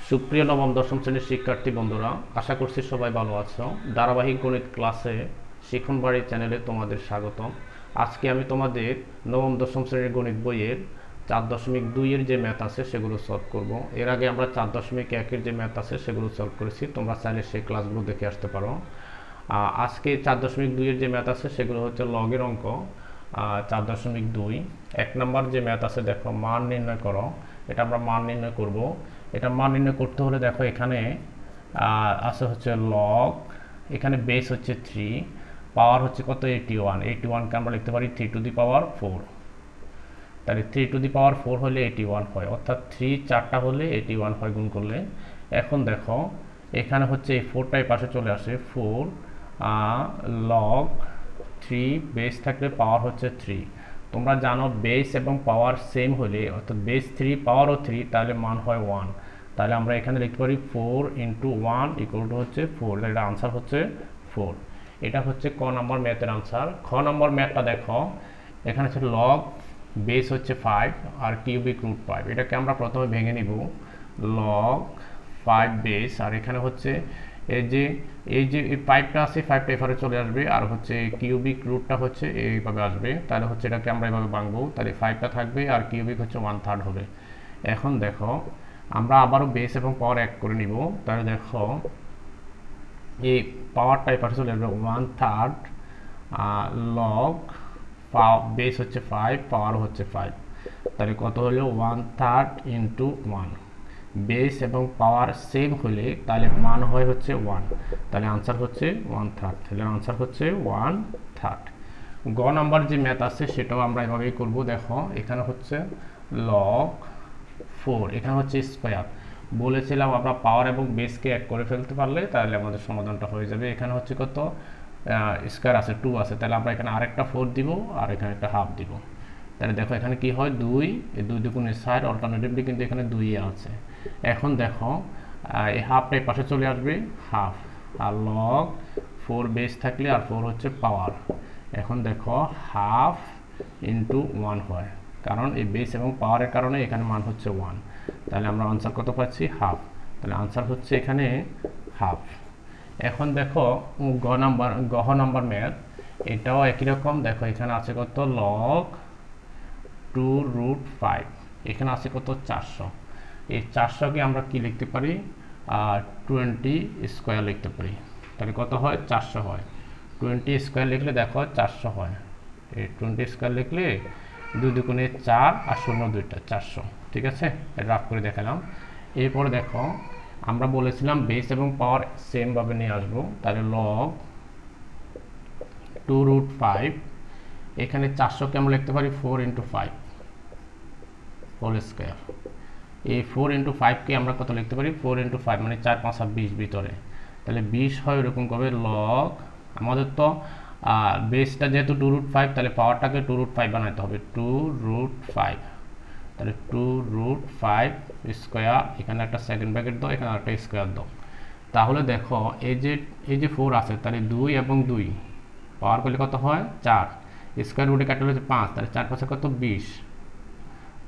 সুপ্রিয় নবম দশম শ্রেণীর শিক্ষার্থী বন্ধুরা, আশা করছি সবাই ভালো আছো। ধারাবাহিক গণিত ক্লাসে শিখন বাড়ি চ্যানেলে তোমাদের স্বাগতম। আজকে আমি তোমাদের নবম দশম শ্রেণীর গণিত বইয়ের 4.2 এর যে ম্যাথ আছে সেগুলো সলভ করব। এর আগে আমরা 4.1 এর যে ম্যাথ আছে সেগুলো সলভ করেছি, তোমরা চাইলে সেই ক্লাসগুলো দেখে আসতে পারো। আজকে 4.2 এর যে ম্যাথ আছে সেগুলো হচ্ছে লগের অঙ্ক। 4.2 এক নম্বর যে ম্যাথ আছে, দেখো মান নির্ণয় করো। এটা আমরা মান নির্ণয় করব। এটা মান নির্ণয় করতে হলে দেখো এখানে আছে হচ্ছে লগ, এখানে বেস হচ্ছে 3, পাওয়ার হচ্ছে কত 81। 81কে আমরা লিখতে পারি 3^4। তাহলে 3^4 হলে 81 হয়, অর্থাৎ 3 4টা হলে 81 হয় গুণ করলে। এখন দেখো এখানে হচ্ছে এই 4টাই পাশে চলে আসে, 4 লগ 3, বেস থাকলে পাওয়ার হচ্ছে 3। তোমরা জানো বেস এবং পাওয়ার সেম হলে, অর্থাৎ বেস 3 পাওয়ারও 3, তাহলে মান হয় 1। তাহলে আমরা এখানে লিখতে পারি 4 × 1 = হচ্ছে 4। এটা আনসার হচ্ছে 4। এটা হচ্ছে ক নম্বর ম্যাথের আনসার। খ নম্বর ম্যাথটা দেখো, এখানে হচ্ছে লগ বেস হচ্ছে 5 আর কিউবিক রুট 5। এটাকে আমরা প্রথমে ভেঙে নিব, লগ 5 বেস, আর এখানে হচ্ছে এই যে 5টা আছে, 5টা এভাবে চলে আসবে, আর হচ্ছে কিউবিক রুটটা হচ্ছে এইভাবে আসবে। তাহলে হচ্ছে এটাকে আমরা এইভাবে ভাঙবো, তাহলে 5টা থাকবে আর কিউবিক হচ্ছে 1/3 হবে। এখন দেখো আমরা আবারও বেস এবং পাওয়ার এক করে নিব। তাহলে দেখো এই পাওয়ারটা এই পাশে চলে আসবে 1/3 লগ বেস হচ্ছে 5, পাওয়ার হচ্ছে 5। তাহলে কত হলো 1/3 × 1। বেস এবং পাওয়ার সেম হলে তাহলে মান হয় হচ্ছে 1। তাহলে আনসার হচ্ছে 1/3। তাহলে আনসার হচ্ছে 1/3। গ নাম্বার যে ম্যাথ আছে সেটাও আমরা এভাবেই করব। দেখো এখানে হচ্ছে লগ 4, এখানে হচ্ছে স্কোয়ার। বলেছিলাম আমরা পাওয়ার এবং বেসকে এক করে ফেলতে পারলে তাহলে আমাদের সমাধানটা হয়ে যাবে। এখানে হচ্ছে কত স্কোয়ার আছে 2 আছে, তাহলে আমরা এখানে আরেকটা 4 দিব আর এখানে একটা হাফ দিব। তাহলে দেখো এখানে কি হয় 2, এই 2 দুগুণে 4, অল্টারনেটিভলি কিন্তু এখানে 2 আছে। এখন দেখো এই হাফটা এই পাশে চলে আসবে, হাফ, আর লগ 4 বেস থাকলে আর 4 হচ্ছে পাওয়ার। এখন দেখো হাফ × 1 হয়, কারণ এই বেস এবং পাওয়ারের কারণে এখানে মান হচ্ছে 1। তাহলে আমরা আনসার কত পাচ্ছি, হাফ। তাহলে আনসার হচ্ছে এখানে হাফ। এখন দেখো গহ নাম্বার ম্যাথ, এটাও একই রকম। দেখো এখানে আছে কত লগ 2√5, এখানে আছে কত 400। এই 400কে আমরা কি লিখতে পারি, 20 স্কোয়ার লিখতে পারি। তাহলে কত হয় 400 হয়। 20 স্কোয়ার লিখলে দেখো 400 হয়। এই 20 স্কোয়ার লিখলে 2 দুগুণে 4 আর 0 2টা 400। ঠিক আছে, রাফ করে দেখালাম। এরপরে দেখো আমরা বলেছিলাম বেস এবং পাওয়ার সেম ভাবে নিয়ে আসবো। তাহলে লগ 2√5, এখানে 400কে আমরা লিখতে পারি 4 × 5 হোল স্কোয়ার। এই 4 × 5কে আমরা কত লিখতে পারি, 4 × 5 মানে 4 5 20 ভিতরে। তাহলে 20 হয় এরকম কবে লগ, আমাদের তো বেসটা যেহেতু 2√5, তাহলে পাওয়ারটাকে 2√5 বানাতে হবে, 2√5। তাহলে 2√5 স্কোয়ার, এখানে একটা সেকেন্ড ব্র্যাকেট দাও, এখানে একটা স্কোয়ার দাও। তাহলে দেখো এই যে 4 আছে, তাহলে 2 এবং 2 পাওয়ার করলে কত হয় 4, স্কোয়ার রুটে কাটলে হচ্ছে 5, তাহলে 4 5 কত 20,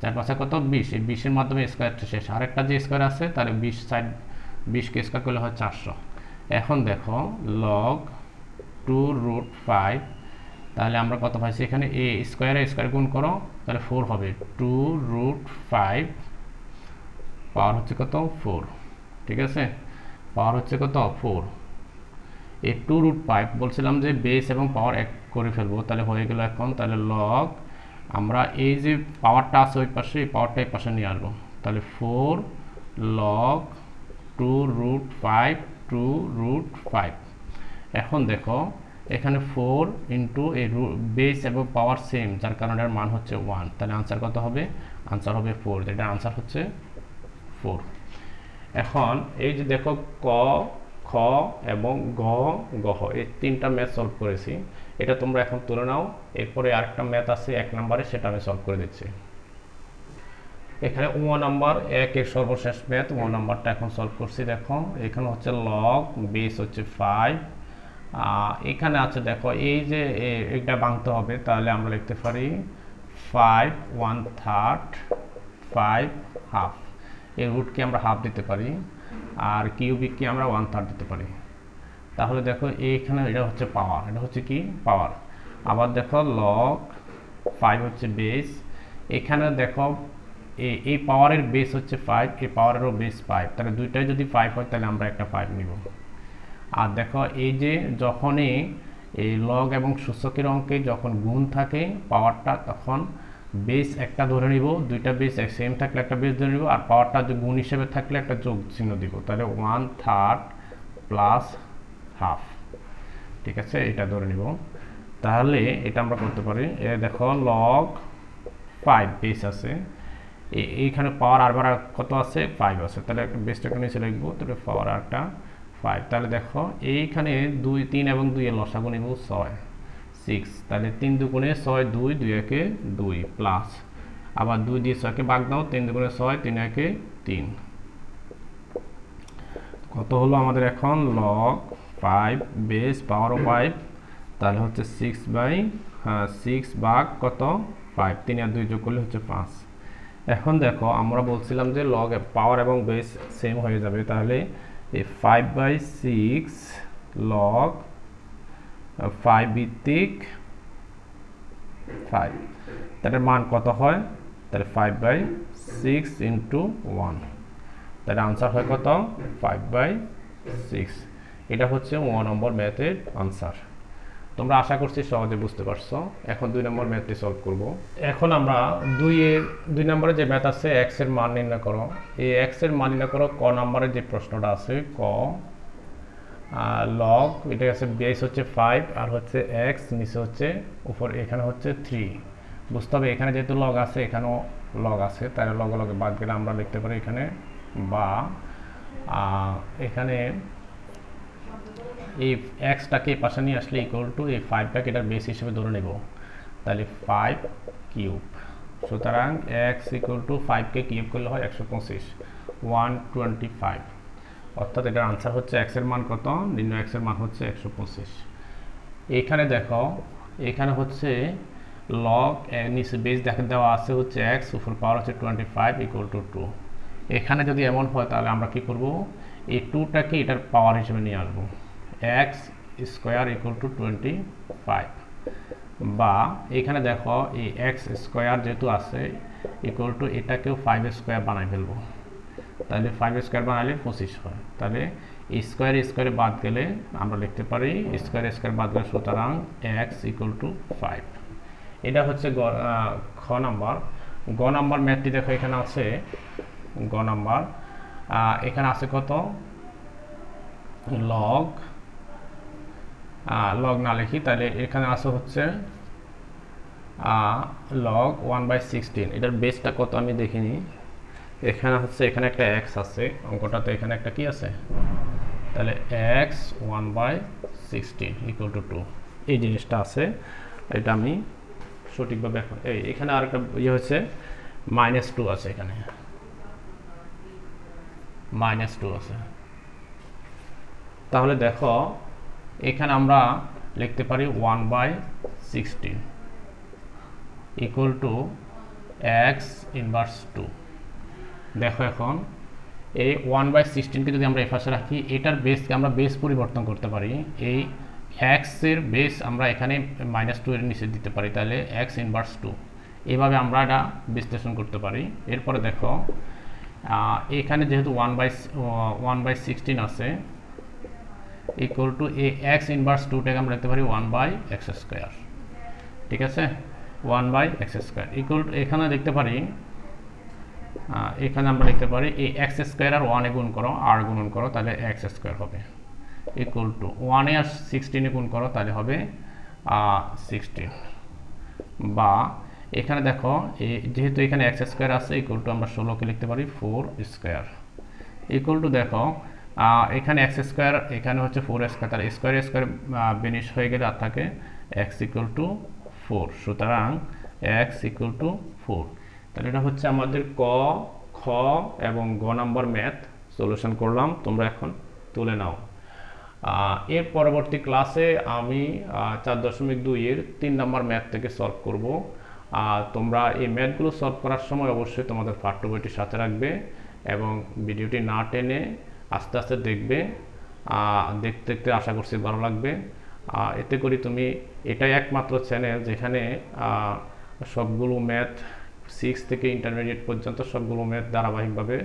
4 5 কত 20। এই 20-এর মাধ্যমে স্কোয়ারটা শেষ। আরেকটা যে স্কোয়ার আছে, তাহলে 20 সাইড 20কে স্কোয়ার করলে হয় 400। এখন দেখো লগ 2√5, তাহলে আমরা কত পাইছি, এখানে এ স্কোয়ার গুণ করো, তাহলে 4 হবে। 2√5 পাওয়ার হচ্ছে কত 4। ঠিক আছে, পাওয়ার হচ্ছে কত 4। এই 2√5 বলছিলাম যে বেস এবং পাওয়ার এক করে ফেলবো, তাহলে হয়ে গেল এখন। তাহলে লগ আমরা এই যে পাওয়ারটা আছে ওই পাশে, এই পাওয়ারটা এই পাশে নিয়ে আসবো। তাহলে 4 লগ 2√5। এখন দেখো এখানে 4 × এই বেস এবং পাওয়ার সেম, যার কারণে এর মান হচ্ছে 1। তাহলে আনসার কত হবে, আনসার হবে 4। এটা আনসার হচ্ছে 4। এখন এই যে দেখো ক, খ এবং গহ, এই 3টা ম্যাথ সলভ করেছি। এটা তোমরা এখন তুলে নাও। এরপরে আরেকটা ম্যাথ আছে 1 নম্বরে, সেটা আমি সলভ করে দিচ্ছি। এখানে 1 নাম্বার 1 এর সর্বশেষ ম্যাথ 1 নাম্বারটা এখন সলভ করছি। দেখো এখানে হচ্ছে লগ বেস হচ্ছে 5, এখানে আছে দেখো এই যে এটা ভাঙতে হবে, তাহলে আমরা লিখতে পারি 5 1/3 5 হাফ। এই রুটকে আমরা হাফ দিতে পারি, আর কিউবিককে আমরা 1/3 দিতে পারি। তাহলে দেখো এইখানে এটা হচ্ছে পাওয়ার, এটা হচ্ছে কি পাওয়ার। আবার দেখো লগ 5 হচ্ছে বেস। এখানে দেখো এই পাওয়ারের বেস হচ্ছে 5, এই পাওয়ারেরও বেস 5, তাহলে দুইটাই যদি 5 হয় তাহলে আমরা একটা 5 নিব। আর দেখো এই যে যখনই এই লগ এবং সূচকের অঙ্কে যখন গুণ থাকে পাওয়ারটা, তখন বেস একটা ধরে নিব, দুইটা বেস সেম থাকলে একটা বেস ধরে নিব, আর পাওয়ারটা যদি গুণ হিসেবে থাকলে একটা যোগ চিহ্ন দিব, তাহলে 1/3 প্লাস হাফ। ঠিক আছে, এটা ধরে নিব। তাহলে এটা আমরা করতে পারি। দেখো লগ 5 বেস আছে, এইখানে পাওয়ার আর বার কত আছে 5 আছে, তাহলে একটা বেসটাকে নিচে লিখবো, তাহলে পাওয়ার একটা 5। তাহলে দেখো এইখানে 2 3 এবং 2 এর লসাগু নিব 6 6, তাহলে 3 দুগুণে 6 2 2 একে 2 প্লাস আবার 2 দিয়ে 6 কে ভাগ দাও, 3 দুগুণে 6 3 একে 3। কত হলো আমাদের এখন লগ 5 বেস পাওয়ারও 5, তাহলে হচ্ছে 6 ভাগ কত 5, 3 আর 2 যোগ করলে হচ্ছে 5। এখন দেখো আমরা বলছিলাম যে লগ পাওয়ার এবং বেস সেম হয়ে যাবে, তাহলে এই 5/6 লগ 5 ভিত্তিক 5, তাহলে মান কত হয়, তাহলে 5/6 ইন্টু 1, তাহলে আনসার হয় কত 5/6। এটা হচ্ছে 1 নম্বর ম্যাথের আনসার। তোমরা আশা করছি সহজে বুঝতে পারছো। এখন 2 নম্বর ম্যাথটি সলভ করব। এখন আমরা 2 নম্বরে যে ম্যাথ আছে x এর মান নির্ণয় করো, এই x এর মান নির্ণয় করো ক নম্বরের যে প্রশ্নটা আছে ক লগ, এটা আছে বেস হচ্ছে 5 আর হচ্ছে x, নিচে হচ্ছে উপর এখানে হচ্ছে 3। বুঝতে হবে এখানে যেহেতু লগ আছে এখানেও লগ আছে, তাই লগে লগে বাদ গেলে আমরা লিখতে পারি এখানে, বা এখানে এই এক্সটাকে পাশে নিয়ে আসলে ইকুয়াল টু এই 5টাকে এটার বেস হিসেবে ধরে নেব, তাহলে 5 কিউব। সুতরাং x ইকুয়াল টু 5কে কিউব করলে হয় 125 125, অর্থাৎ এটার আনসার হচ্ছে x এর মান কত, নির্ণয় x এর মান হচ্ছে 125। এইখানে দেখো এখানে হচ্ছে লগ নিচে বেস দেওয়া আছে হচ্ছে x, উপর পাওয়ার হচ্ছে 25 ইকুয়াল টু 2। এখানে যদি এমন হয় তাহলে আমরা কি করব, এই 2টাকে এটার পাওয়ার হিসেবে নিয়ে আসবো, x স্কোয়ার ইকুয়াল টু 25, বা এখানে দেখো এই x স্কোয়ার যেহেতু আছে ইকুয়াল টু এটাকেও 5 স্কোয়ার বানাই ফেলবো, তাহলে 5 স্কোয়ার বানালে 25 হয়। তাহলে স্কোয়ার স্কোয়ারে বাদ গেলে আমরা লিখতে পারি স্কোয়ার স্কোয়ার বাদ গেলে, সুতরাং x ইকুয়াল টু 5। এটা হচ্ছে খ নাম্বার। গ নাম্বার ম্যাথটি দেখো এখানে আছে, গ নাম্বার এখানে আছে কত লগ, লগ না লিখি, তাহলে এখানে আছে হচ্ছে লগ 1/16। এটার বেসটা কত আমি দেখিনি, এখানে হচ্ছে এখানে একটা x আছে অঙ্কটাতে, এখানে একটা কি আছে, তাহলে x 1/16 ইকুয়াল টু 2, এই জিনিসটা আছে। এটা আমি সঠিকভাবে এখন এখানে আরেকটা ইয়ে হচ্ছে -2 আছে, এখানে -2 আছে। তাহলে দেখো এখানে আমরা লিখতে পারি 1/16 ইকুয়াল টু x ইনভার্স 2। দেখো এখন এই 1/16কে যদি আমরা এই পাশে রাখি, এটার বেসকে আমরা বেস পরিবর্তন করতে পারি, এই x এর বেস আমরা এখানে -2 এর নিচে দিতে পারি, তাহলে x ইনভার্স 2, এইভাবে আমরা এটা বিশ্লেষণ করতে পারি। এরপরে দেখো এখানে যেহেতু 1/16 আছে ইকুয়াল টু এই x ইনভার্স 2টাকে আমরা লিখতে পারি 1/x স্কোয়ার। ঠিক আছে, 1/x স্কোয়ার ইকুয়াল টু এখানে লিখতে পারি, এখানে আমরা লিখতে পারি এই x স্কোয়ার আর 1 এ গুণ করো, আর গুণন করো, তাহলে x স্কোয়ার হবে ইকুয়াল টু 1 এ আর 16 এ গুণ করো, তাহলে হবে 16, বা এখানে দেখো যেহেতু এখানে x স্কোয়ার আছে ইকুয়াল টু আমরা 16কে লিখতে পারি 4 স্কোয়ার ইকুয়াল টু দেখো এখানে x স্কোয়ার, এখানে হচ্ছে 4 স্কোয়ার, তাহলে স্কোয়ার স্কোয়ার বেনিশ হয়ে গেলে আর থাকে x ইকুয়াল টু 4, সুতরাং x ইকুয়াল টু 4। তাহলে এটা হচ্ছে আমাদের ক, খ এবং গ নাম্বার ম্যাথ সলিউশন করলাম, তোমরা এখন তুলে নাও। এর পরবর্তী ক্লাসে আমি 4.2 এর 3 নাম্বার ম্যাথ থেকে সলভ করব। তোমরা এই ম্যাথগুলো সলভ করার সময় অবশ্যই তোমাদের পাঠ্য বইটি সাথে রাখবে এবং ভিডিওটি না টেনে আস্তে আস্তে দেখবে। দেখতে দেখতে আশা করছি ভালো লাগবে। এতে করে তুমি, এটাই একমাত্র চ্যানেল যেখানে সবগুলো ম্যাথ 6 থেকে ইন্টারমিডিয়েট পর্যন্ত সবগুলো ম্যাথ ধারাবাহিকভাবে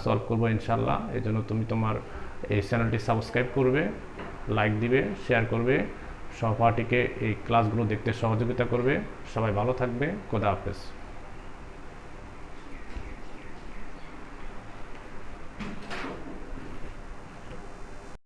সলভ করবো ইনশাল্লাহ। এই জন্য তুমি তোমার এই চ্যানেলটি সাবস্ক্রাইব করবে, লাইক দিবে, শেয়ার করবে, সহপাঠীকে এই ক্লাসগুলো দেখতে সহযোগিতা করবে। সবাই ভালো থাকবে। খোদা হাফেজ।